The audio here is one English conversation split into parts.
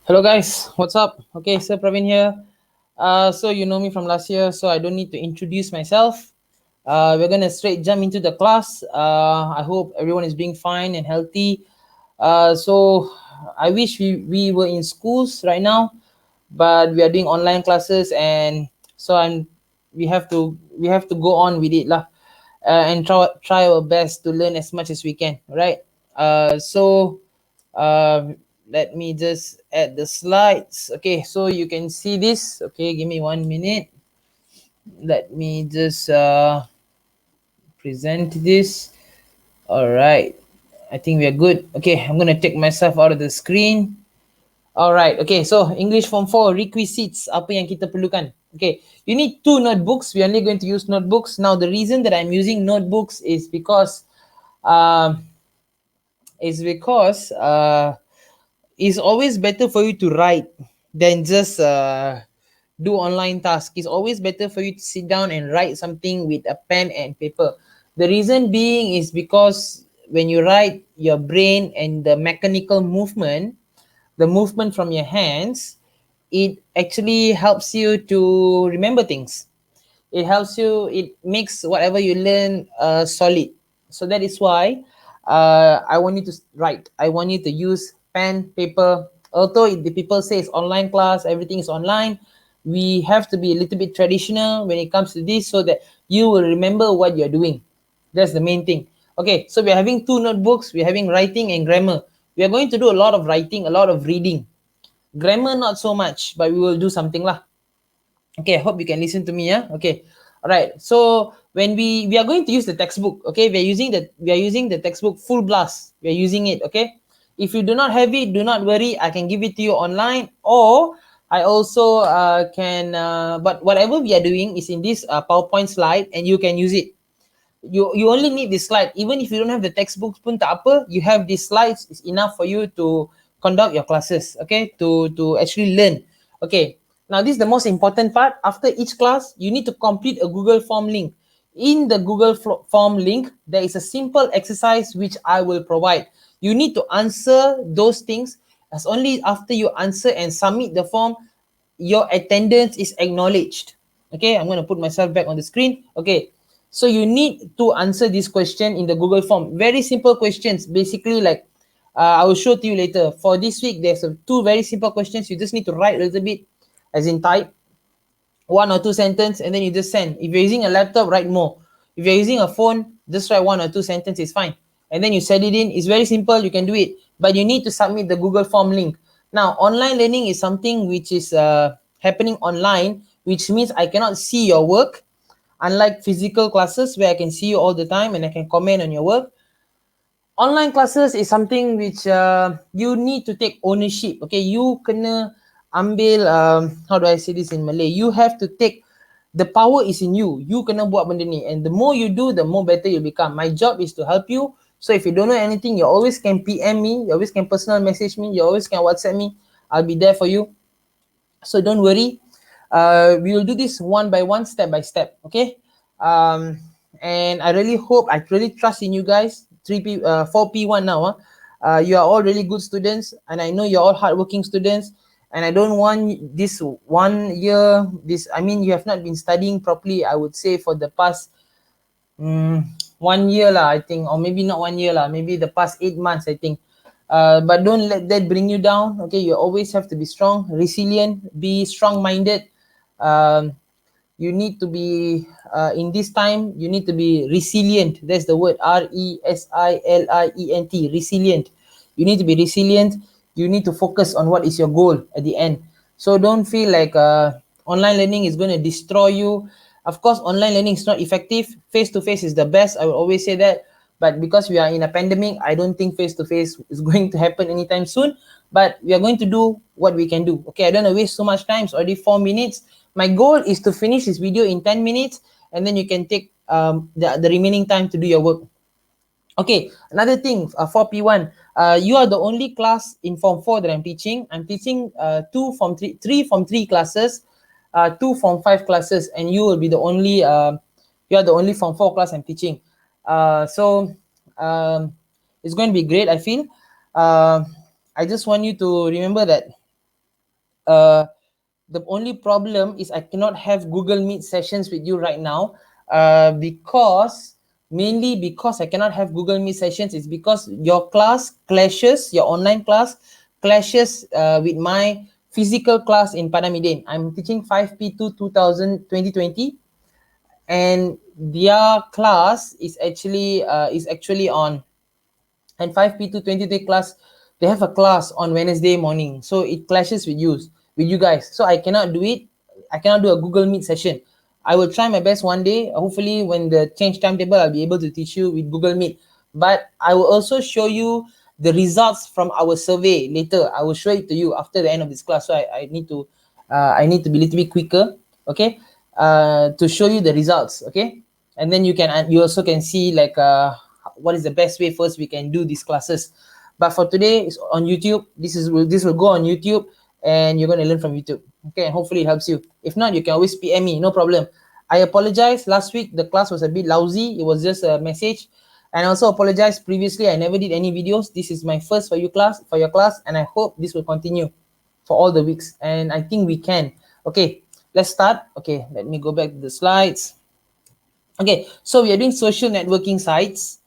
Hello guys, what's up? Okay, Sir Praveen here. So you know me from last year, so I don't need to introduce myself. We're gonna straight jump into the class. I hope everyone is being fine and healthy. So I wish we were in schools right now, but we are doing online classes, and so we have to go on with it lah, and try our best to learn as much as we can, right? So uh, let me just add the slides. Okay, so you can see this. Okay, give me 1 minute. Let me just present this. All right, I think we are good. Okay, I'm gonna take myself out of the screen. All right, okay, so English Form 4 requisites, apa yang kita perlukan. Okay, you need 2 notebooks. We're only going to use notebooks. Now the reason that I'm using notebooks um, is because it's always better for you to write than just do online tasks. It's always better for you to sit down and write something with a pen and paper. The reason being is because when you write, your brain and the movement from your hands, it actually helps you to remember things. It makes whatever you learn solid. So that is why I want you to write. I want you to use pen, paper. Although the people say it's online class, everything is online, we have to be a little bit traditional when it comes to this so that you will remember what you're doing. That's the main thing. Okay, so we're having 2 notebooks. We're having writing and grammar. We are going to do a lot of writing, a lot of reading. Grammar not so much, but we will do something lah. Okay, I hope you can listen to me. Yeah. Okay. All right. So when we are going to use the textbook. Okay, we are using the textbook full blast. We are using it. Okay. If you do not have it, do not worry. I can give it to you online, or I also can. But whatever we are doing is in this PowerPoint slide, and you can use it. You only need this slide. Even if you don't have the textbooks pun tak apa, you have these slides is enough for you to conduct your classes. Okay, to actually learn. Okay, now this is the most important part. After each class, you need to complete a Google form link. In the Google form link, there is a simple exercise which I will provide. You need to answer those things. As only after you answer and submit the form, your attendance is acknowledged. Okay, I'm going to put myself back on the screen. Okay, so you need to answer this question in the Google form. Very simple questions. Basically, like I will show to you later. For this week, there's 2 very simple questions. You just need to write a little bit, as in type 1 or 2 sentences, and then you just send. If you're using a laptop, write more. If you're using a phone, just write 1 or 2 sentences. It's fine. And then you send it in. It's very simple. You can do it. But you need to submit the Google form link. Now, online learning is something which is happening online, which means I cannot see your work. Unlike physical classes where I can see you all the time and I can comment on your work, online classes is something which you need to take ownership. Okay, you kena ambil, how do I say this in Malay? You have to take, the power is in you. You kena buat benda ni, and the more you do, the more better you become. My job is to help you. So if you don't know anything, you always can PM me, you always can personal message me, you always can WhatsApp me. I'll be there for you. So don't worry. We will do this one by one, step by step. Okay. Um, and I really hope, I really trust in you guys. 4P1 now. You are all really good students, and I know you're all hardworking students. And I don't want this one year. I mean, you have not been studying properly. I would say for the past 1 year lah, I think, or maybe not 1 year lah, maybe the past 8 months, I think. But don't let that bring you down. Okay, you always have to be strong, resilient, be strong-minded. Um, you need to be in this time. You need to be resilient. That's the word, RESILIENT, resilient. You need to be resilient. You need to focus on what is your goal at the end. So don't feel like online learning is going to destroy you. Of course, online learning is not effective. Face to face is the best. I will always say that. But because we are in a pandemic, I don't think face to face is going to happen anytime soon. But we are going to do what we can do. Okay, I don't want to waste so much time. It's already 4 minutes. My goal is to finish this video in 10 minutes, and then you can take the remaining time to do your work. Okay, another thing, 4P1, you are the only class in Form 4 that I'm teaching. I'm teaching 3 Form 3 classes, 2 Form 5 classes, and you will be the only, you are the only Form 4 class I'm teaching. So it's going to be great, I feel. I just want you to remember that uh, the only problem is I cannot have Google Meet sessions with you right now, because mainly because I cannot have Google Meet sessions is because your class clashes, your online class clashes with my physical class in Padamidin. I'm teaching 5P2 2020, and their class is actually on, and 5P2 20 day class, they have a class on Wednesday morning, so it clashes with you guys, so I cannot do it. I cannot do a Google Meet session. I will try my best one day, hopefully when the change timetable, I'll be able to teach you with Google Meet. But I will also show you the results from our survey later. I will show it to you after the end of this class, so I need to be a little bit quicker, okay, to show you the results, okay. And then you also can see like what is the best way first we can do these classes. But for today, it's on YouTube. This will go on YouTube, and you're going to learn from YouTube, okay, and hopefully it helps you. If not, you can always PM me, no problem. I apologize, last week the class was a bit lousy. It was just a message. And I also apologize, previously I never did any videos. This is my first for your class, and I hope this will continue for all the weeks, and I think we can. Okay, let's start. Okay, let me go back to the slides. Okay, so we are doing social networking sites.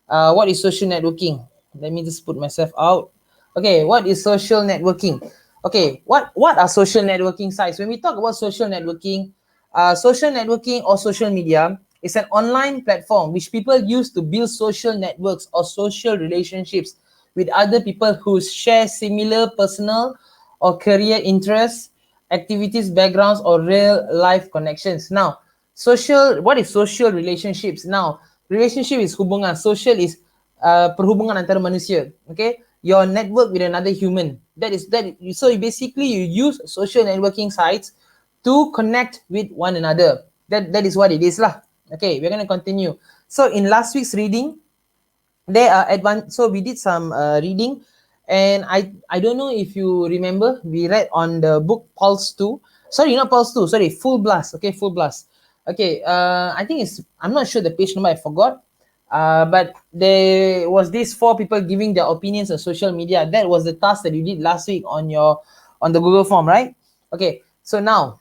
What is social networking? Let me just put myself out. Okay, what is social networking? Okay, what are social networking sites? When we talk about social networking or social media is an online platform which people use to build social networks or social relationships with other people who share similar personal or career interests, activities, backgrounds, or real life connections. Now, what is social relationships? Now, relationship is hubungan, social is perhubungan antara manusia. Okay, your network with another human. So basically you use social networking sites to connect with one another. That is what it is lah. Okay, we're gonna continue. So in last week's reading, there are advanced. So we did some reading, and I don't know if you remember, we read on the book Pulse 2. Sorry, not Pulse 2, sorry, Full Blast. Okay, Full Blast. Okay, I think I'm not sure the page number, I forgot. But there was these four people giving their opinions on social media. That was the task that you did last week on the Google form, right? Okay, so now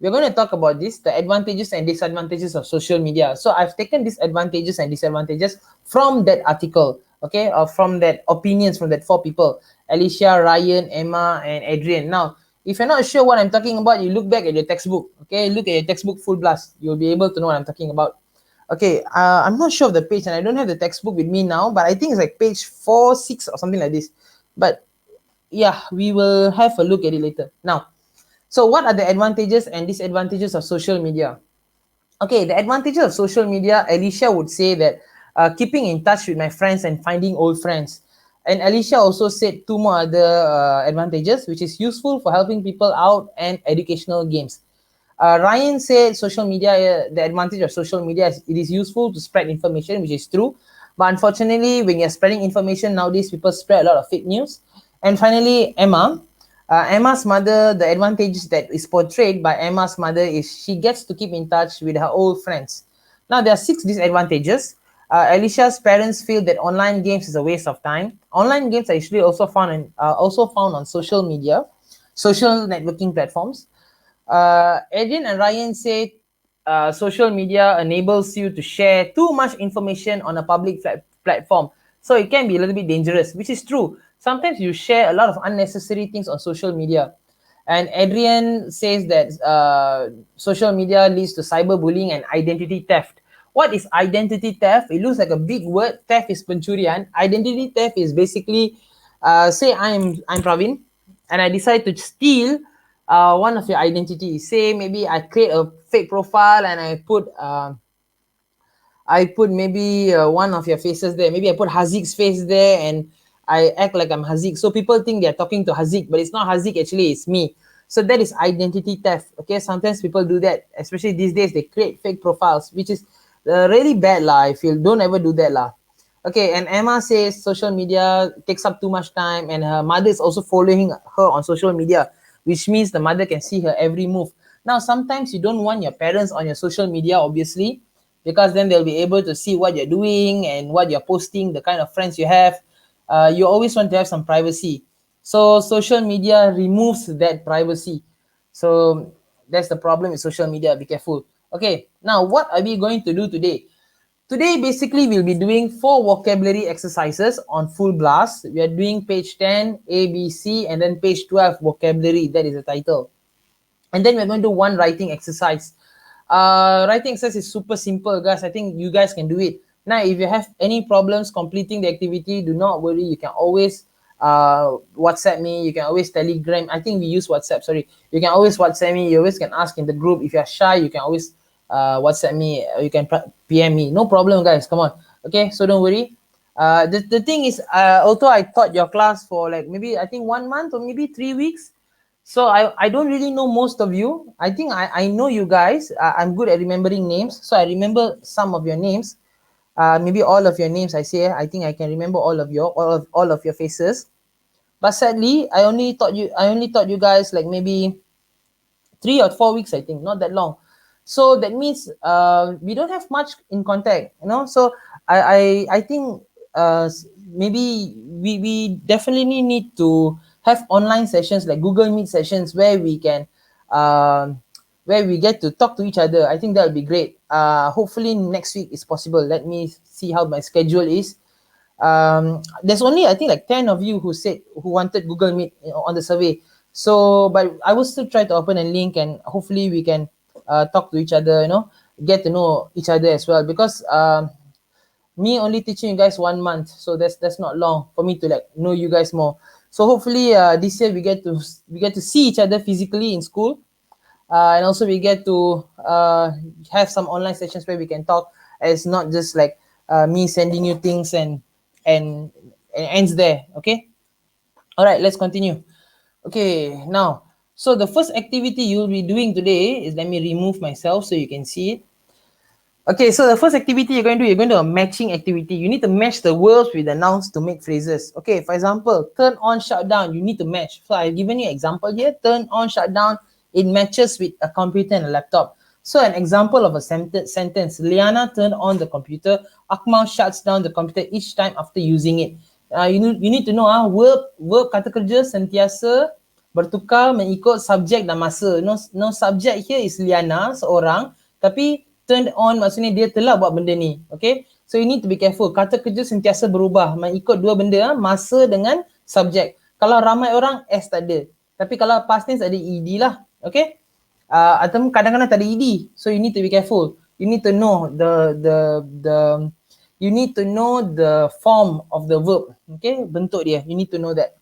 we're going to talk about the advantages and disadvantages of social media. So I've taken these advantages and disadvantages from that article, okay, or from that opinions from that four people: Alicia, Ryan, Emma, and Adrian. Now, if you're not sure what I'm talking about, you look back at your textbook, okay, look at your textbook Full Blast. You'll be able to know what I'm talking about. Okay, I'm not sure of the page, and I don't have the textbook with me now, but I think it's like page 4, 6 or something like this. But yeah, we will have a look at it later. Now, so what are the advantages and disadvantages of social media? Okay, the advantages of social media, Alicia would say that keeping in touch with my friends and finding old friends. And Alicia also said two more other advantages, which is useful for helping people out and educational games. Ryan said social media, the advantage of social media is it is useful to spread information, which is true. But unfortunately, when you're spreading information nowadays, people spread a lot of fake news. And finally, Emma's mother, the advantage that is portrayed by Emma's mother is she gets to keep in touch with her old friends. Now, there are 6 disadvantages. Alicia's parents feel that online games is a waste of time. Online games are actually also found on social media, social networking platforms. Adrian and Ryan say social media enables you to share too much information on a public platform. So it can be a little bit dangerous, which is true. Sometimes you share a lot of unnecessary things on social media. And Adrian says that social media leads to cyberbullying and identity theft. What is identity theft? It looks like a big word. Theft is pencurian. Identity theft is basically, say I'm Pravin, and I decide to steal one of your identities. Say maybe I create a fake profile and I put maybe one of your faces there. Maybe I put Hazik's face there and I act like I'm Hazik. So people think they're talking to Hazik, but it's not Hazik, actually, it's me. So that is identity theft. Okay, sometimes people do that, especially these days, they create fake profiles, which is really bad lah. I feel don't ever do that lah. Okay, and Emma says social media takes up too much time, and her mother is also following her on social media, which means the mother can see her every move. Now, sometimes you don't want your parents on your social media, obviously, because then they'll be able to see what you're doing and what you're posting, the kind of friends you have. You always want to have some privacy. So social media removes that privacy. So that's the problem with social media. Be careful. Okay, now what are we going to do today? Today, basically, we'll be doing 4 vocabulary exercises on full blast. We are doing page 10, A, B, C, and then page 12, vocabulary. That is the title. And then we're going to do one writing exercise. Writing exercise is super simple, guys. I think you guys can do it. Now, if you have any problems completing the activity, do not worry. You can always WhatsApp me. You can always Telegram. I think we use WhatsApp. Sorry, you can always WhatsApp me. You always can ask in the group. If you're shy, you can always WhatsApp me. You can PM me. No problem, guys. Come on. Okay, so don't worry. The thing is, although I taught your class for like maybe I think 1 month or maybe 3 weeks, so I don't really know most of you. I think I know you guys. I'm good at remembering names. So I remember some of your names. Maybe all of your names I say. I think I can remember all of your faces. But sadly, I only taught you guys like maybe 3 or 4 weeks, I think, not that long. So that means we don't have much in contact, you know. So I think maybe we definitely need to have online sessions like Google Meet sessions um, where we get to talk to each other. I think that would be great. Hopefully next week is possible. Let me see how my schedule is. There's only I think like 10 of you who wanted Google Meet, you know, on the survey. So but I will still try to open a link, and hopefully we can talk to each other, you know, get to know each other as well, because me only teaching you guys 1 month, so that's not long for me to like know you guys more. So hopefully this year we get to see each other physically in school, and also we get to have some online sessions where we can talk. It's not just like me sending you things and it ends there. Okay, all right, let's continue. Okay, now, so the first activity you'll be doing today is, let me remove myself so you can see it. Okay, so the first activity you're going to do a matching activity. You need to match the words with the nouns to make phrases. Okay, for example, turn on, shut down, you need to match. So I've given you an example here. Turn on, shut down, it matches with a computer and a laptop. So an example of a sentence: Liana turned on the computer, Akmal shuts down the computer each time after using it. You need to know verb kata kerja sentiasa bertukar mengikut subjek dan masa. No subject here is Liana seorang, tapi turned on maksudnya dia telah buat benda ni. Okay, so you need to be careful. Kata kerja sentiasa berubah mengikut dua benda, masa dengan subjek. Kalau ramai orang, S tak ada, tapi kalau past tense ada ed lah. Okay, atau kadang-kadang tak ada ed, so you need to be careful. You need to know you need to know the form of the verb. Okay, bentuk dia, you need to know that.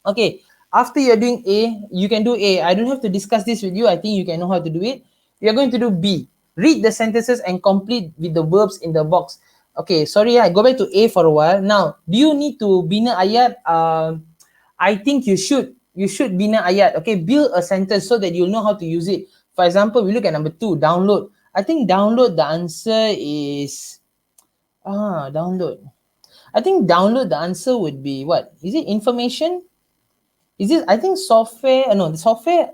Okay, after you're doing A, you can do A. I don't have to discuss this with you. I think you can know how to do it. We are going to do B. Read the sentences and complete with the verbs in the box. Okay, sorry, I go back to A for a while. Now, do you need to bina ayat? I think you should. You should bina ayat. Okay, build a sentence so that you'll know how to use it. For example, we look at number 2, download. I think download, the answer is download. I think download, the answer would be what? Is it information? Is this? I think software. No, the software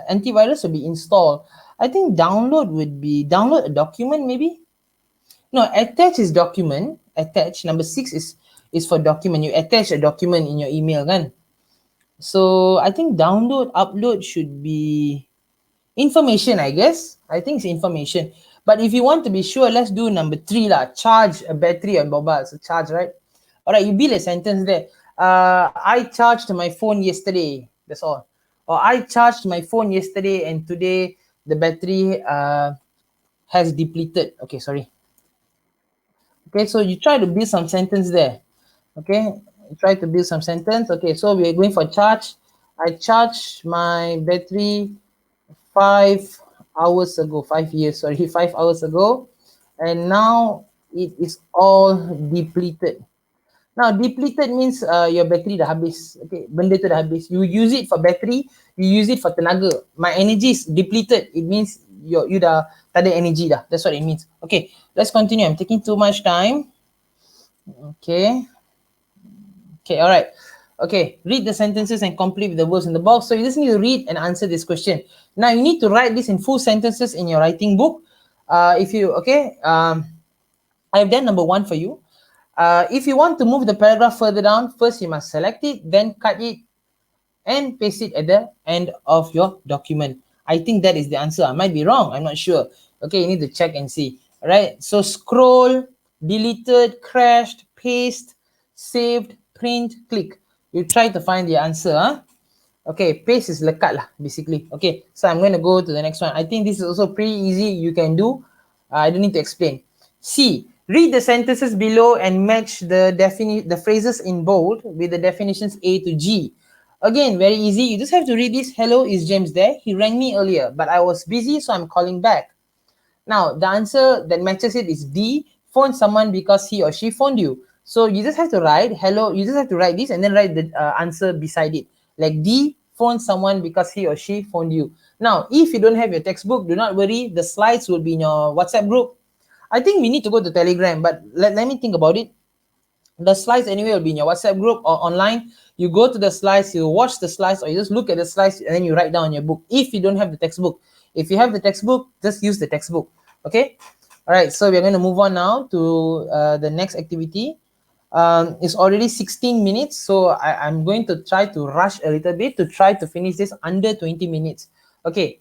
antivirus will be installed. I think download would be download a document, maybe. No, attach is document. Attach, number 6 is for document. You attach a document in your email, kan? So I think download, upload should be information, I guess. I think it's information. But if you want to be sure, let's do number 3 lah. Charge a battery on mobile. So charge, right? All right, you build a sentence there. I charged my phone yesterday. That's all. Or I charged my phone yesterday and today the battery has depleted. Okay, sorry. Okay, so you try to build some sentence there. Okay, try to build some sentence. Okay, so we're going for charge. I charged my battery 5 hours ago, 5 years, sorry, 5 hours ago, and now it is all depleted. Now, depleted means your battery dah habis. Okay, benda tu dah habis. You use it for battery, you use it for tenaga. My energy is depleted. It means you dah tak ada energy dah. That's what it means. Okay, let's continue. I'm taking too much time. Okay. Okay, all right. Okay, read the sentences and complete with the words in the box. So you just need to read and answer this question. Now you need to write this in full sentences in your writing book. I've done number 1 for you. If you want to move the paragraph further down, first you must select it, then cut it and paste it at the end of your document. I think that is the answer. I might be wrong. I'm not sure. Okay, you need to check and see. All right. So scroll, deleted, crashed, paste, saved, print, click. You try to find the answer. Huh? Okay, paste is lekat lah, basically. Okay, so I'm going to go to the next one. I think this is also pretty easy. You can do. I don't need to explain. C. Read the sentences below and match the phrases in bold with the definitions A to G. Again, very easy. You just have to read this. Hello, is James there? He rang me earlier, but I was busy, so I'm calling back. Now, the answer that matches it is D. Phone someone because he or she phoned you. So you just have to write hello. You just have to write this and then write the answer beside it. Like D. Phone someone because he or she phoned you. Now, if you don't have your textbook, do not worry. The slides will be in your WhatsApp group. I think we need to go to Telegram, but let me think about it. The slides anyway will be in your WhatsApp group or online. You go to the slides, you watch the slides, or you just look at the slides and then you write down your book. If you don't have the textbook, if you have the textbook, just use the textbook. Okay. All right. So we're going to move on now to the next activity. It's already 16 minutes, so I'm going to try to rush a little bit to try to finish this under 20 minutes. Okay.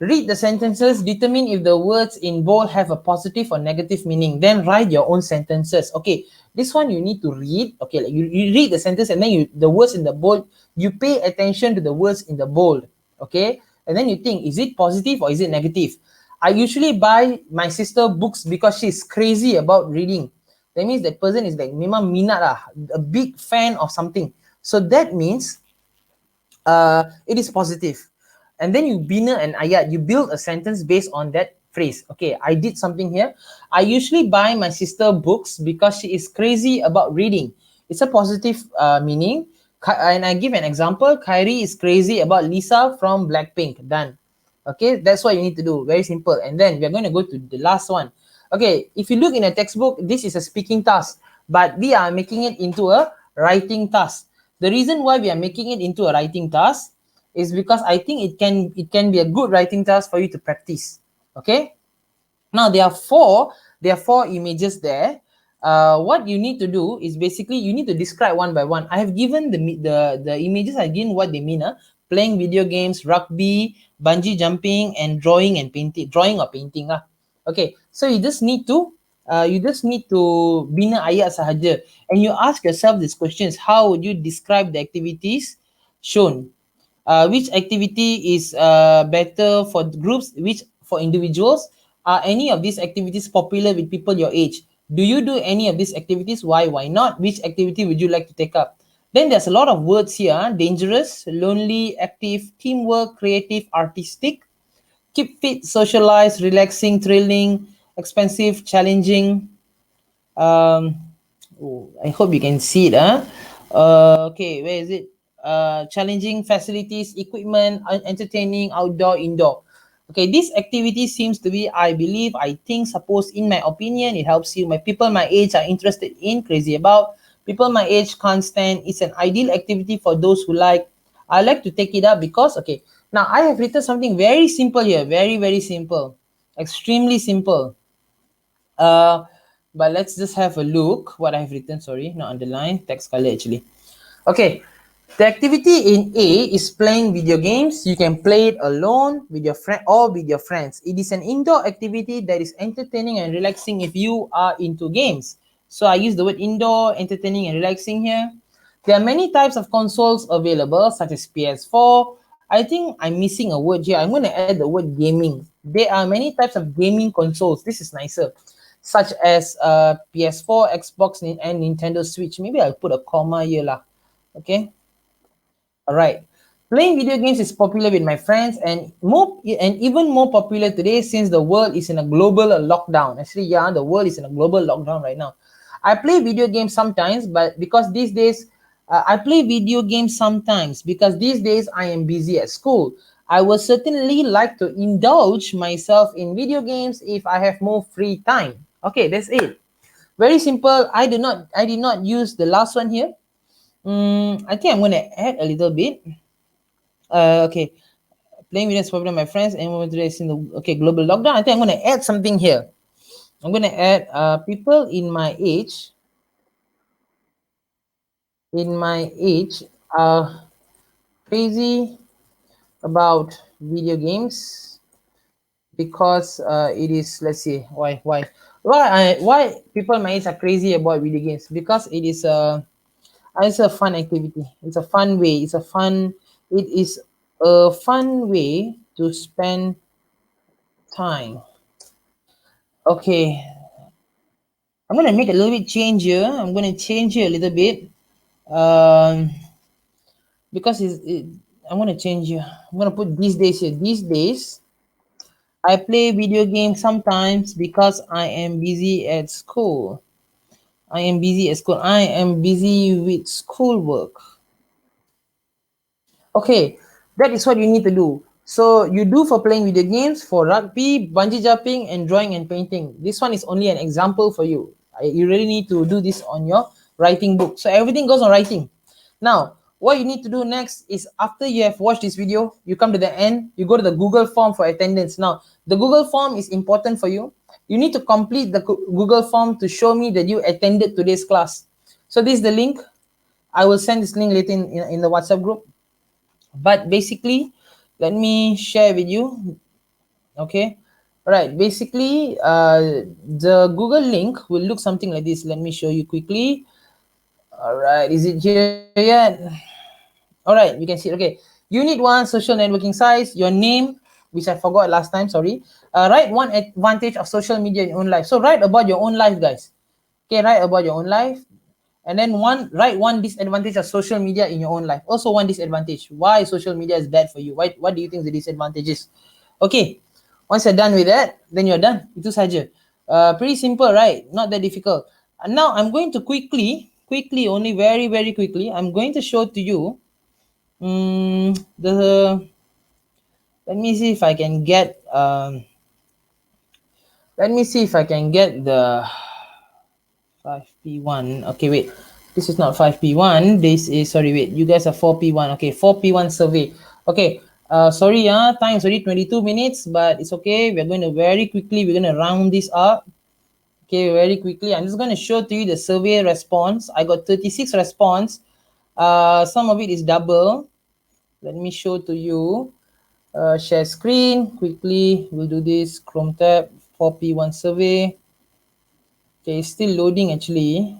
Read the sentences, determine if the words in bold have a positive or negative meaning, then write your own sentences. Okay, this one you need to read. Okay, like you read the sentence and then the words in the bold, you pay attention to the words in the bold. Okay, and then you think, is it positive or is it negative? I usually buy my sister books because she's crazy about reading. That means that person is like memang minat lah, a big fan of something. So that means it is positive. And then you bina an ayat, you build a sentence based on that phrase. Okay, I did something here. I usually buy my sister books because she is crazy about reading. It's a positive meaning. And I give an example. Kyrie is crazy about Lisa from Blackpink. Done. Okay, that's what you need to do. Very simple. And then we're going to go to the last one. Okay, if you look in a textbook, this is a speaking task, but we are making it into a writing task. The reason why we are making it into a writing task is because I think it can be a good writing task for you to practice. Okay. Now there are four images there. What you need to do is basically you need to describe one by one. I have given the images. I given what they mean. Playing video games, rugby, bungee jumping, and drawing and painting. Drawing or painting. Okay. So you just need to bina ayat sahaja, and you ask yourself these questions. How would you describe the activities shown? Which activity is better for groups, which for individuals? Are any of these activities popular with people your age? Do you do any of these activities? Why not? Which activity would you like to take up? Then there's a lot of words here. Dangerous, lonely, active, teamwork, creative, artistic, keep fit, socialize, relaxing, thrilling, expensive, challenging. I hope you can see it. Okay, where is it? Challenging, facilities, equipment, entertaining, outdoor, indoor. Okay, this activity seems to be, I believe, I think, suppose, in my opinion, it helps you. My people my age are interested in, crazy about. People my age can't stand. It's an ideal activity for those who like. I like to take it up because, okay, now I have written something very simple here. Very, very simple. Extremely simple. But let's just have a look what I've written. Sorry, not underline, text color actually. Okay, the activity in A is playing video games. You can play it alone with your friend or with your friends. It is an indoor activity that is entertaining and relaxing if you are into games. So I use the word indoor, entertaining and relaxing here. There are many types of consoles available, such as PS4. I think I'm missing a word here. I'm going to add the word gaming. There are many types of gaming consoles. This is nicer, such as PS4, Xbox, and Nintendo Switch. Maybe I'll put a comma here lah. Okay. All right. Playing video games is popular with my friends and even more popular today since the world is in a global lockdown. Actually, yeah, the world is in a global lockdown right now. I play video games sometimes, but because these days I play video games sometimes because these days I am busy at school. I would certainly like to indulge myself in video games if I have more free time. Okay, that's it. Very simple. I did not use the last one here. I think I'm going to add a little bit. Okay. Playing video is popular with my friends and today is in the global lockdown. I think I'm going to add something here. I'm going to add people in my age in my age are crazy about video games because it is, let's see, why people my age are crazy about video games, because it's a fun activity, it's a fun way, it is a fun way to spend time. Okay, I'm gonna make a little bit change here. I'm gonna change here a little bit. Um, because I'm gonna change here. I'm gonna put these days here. These days, I play video games sometimes because I am busy at school. I am busy at school. I am busy with schoolwork. Okay, that is what you need to do. So you do for playing video games, for rugby, bungee jumping, and drawing and painting. This one is only an example for you. You really need to do this on your writing book. So everything goes on writing. Now, what you need to do next is after you have watched this video, you come to the end, you go to the Google form for attendance. Now, the Google form is important for you. You need to complete the Google form to show me that you attended today's class. So this is the link. I will send this link later in the WhatsApp group. But basically, let me share with you. Okay, all right, basically the Google link will look something like this. Let me show you quickly. All right, is it here yet? All right, you can see it. Okay, unit 1, social networking size, your name, which I forgot last time, sorry. Write one advantage of social media in your own life. So write about your own life, guys. Okay, write about your own life. And then write one disadvantage of social media in your own life. Also one disadvantage. Why social media is bad for you. What do you think the disadvantage is? Okay. Once you're done with that, then you're done. Itu saja. Pretty simple, right? Not that difficult. And now I'm going to quickly, only very, very quickly, I'm going to show to you the, let me see if I can get, let me see if I can get the 5P1. Okay, wait. This is not 5P1. This is, sorry, wait. You guys are 4P1. Okay, 4P1 survey. Okay. Sorry, time is already 22 minutes, but it's okay. We're going to very quickly, we're going to round this up. Okay, very quickly. I'm just going to show to you the survey response. I got 36 response. Some of it is double. Let me show to you. Share screen. Quickly, we'll do this. Chrome tab, 4P1 survey. Okay, it's still loading actually.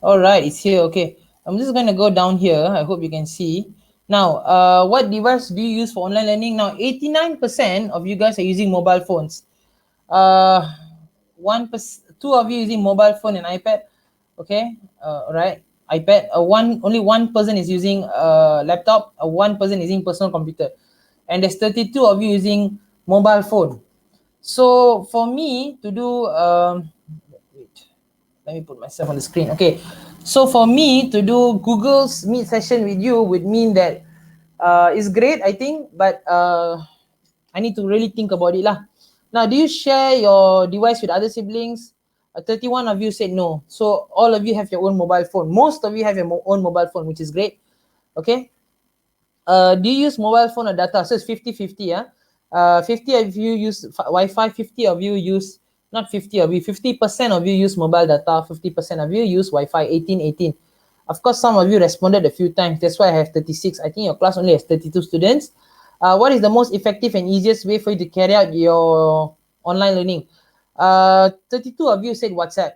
All right, it's here. Okay, I'm just going to go down here. I hope you can see. Now, what device do you use for online learning? Now, 89% of you guys are using mobile phones. 2 of you using mobile phone and iPad. Okay, right, iPad. Only one person is using laptop. One person is using personal computer, and there's 32 of you using mobile phone. So for me to do, wait, let me put myself on the screen. Okay, so for me to do Google's Meet session with you would mean that it's great, I think, but I need to really think about it lah. Now, do you share your device with other siblings? 31 of you said no. So all of you have your own mobile phone. Most of you have your own mobile phone, which is great. Okay. Do you use mobile phone or data? So it's 50-50, yeah. 50 of you use Wi-Fi, 50 of you use, not 50 of you, 50% of you use mobile data, 50% of you use Wi-Fi, 18. Of course, some of you responded a few times. That's why I have 36. I think your class only has 32 students. What is the most effective and easiest way for you to carry out your online learning? 32 of you said WhatsApp.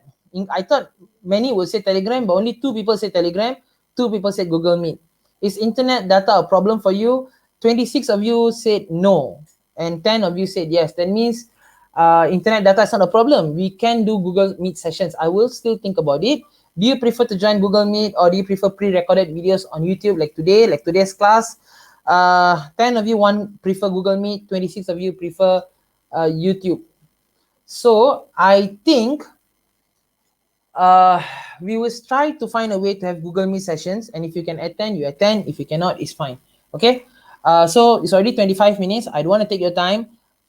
I thought many would say Telegram, but only 2 people said Telegram, 2 people said Google Meet. Is internet data a problem for you? 26 of you said no, and 10 of you said yes. That means internet data is not a problem. We can do Google Meet sessions. I will still think about it. Do you prefer to join Google Meet, or do you prefer pre-recorded videos on YouTube like today, like today's class? 10 of you prefer Google Meet, 26 of you prefer YouTube. So I think we will try to find a way to have Google Meet sessions, and if you can attend, you attend. If you cannot, it's fine. Okay. So it's already 25 minutes. I don't want to take your time.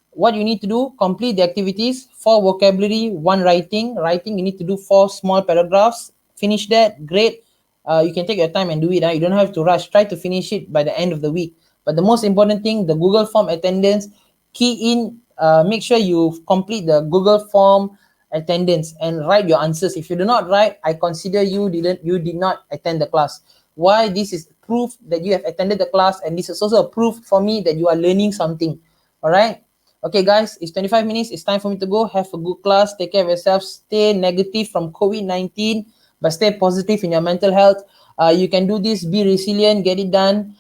What you need to do, complete the activities. 4 vocabulary, 1 writing. Writing, you need to do 4 small paragraphs. Finish that, great. You can take your time and do it. You don't have to rush. Try to finish it by the end of the week. But the most important thing, the Google form attendance, key in, make sure you complete the Google form attendance and write your answers. If you do not write, I consider you did not attend the class. Why? This is proof that you have attended the class, and this is also a proof for me that you are learning something. All right. Okay, guys, it's 25 minutes. It's time for me to go. Have a good class. Take care of yourself. Stay negative from COVID-19, but stay positive in your mental health. You can do this. Be resilient. Get it done.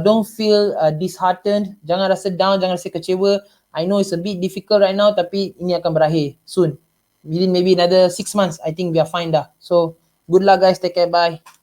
Don't feel disheartened. Jangan rasa down. Jangan rasa kecewa. I know it's a bit difficult right now, tapi ini akan berakhir soon. Within maybe another 6 months, I think we are fine dah. So, good luck, guys. Take care. Bye.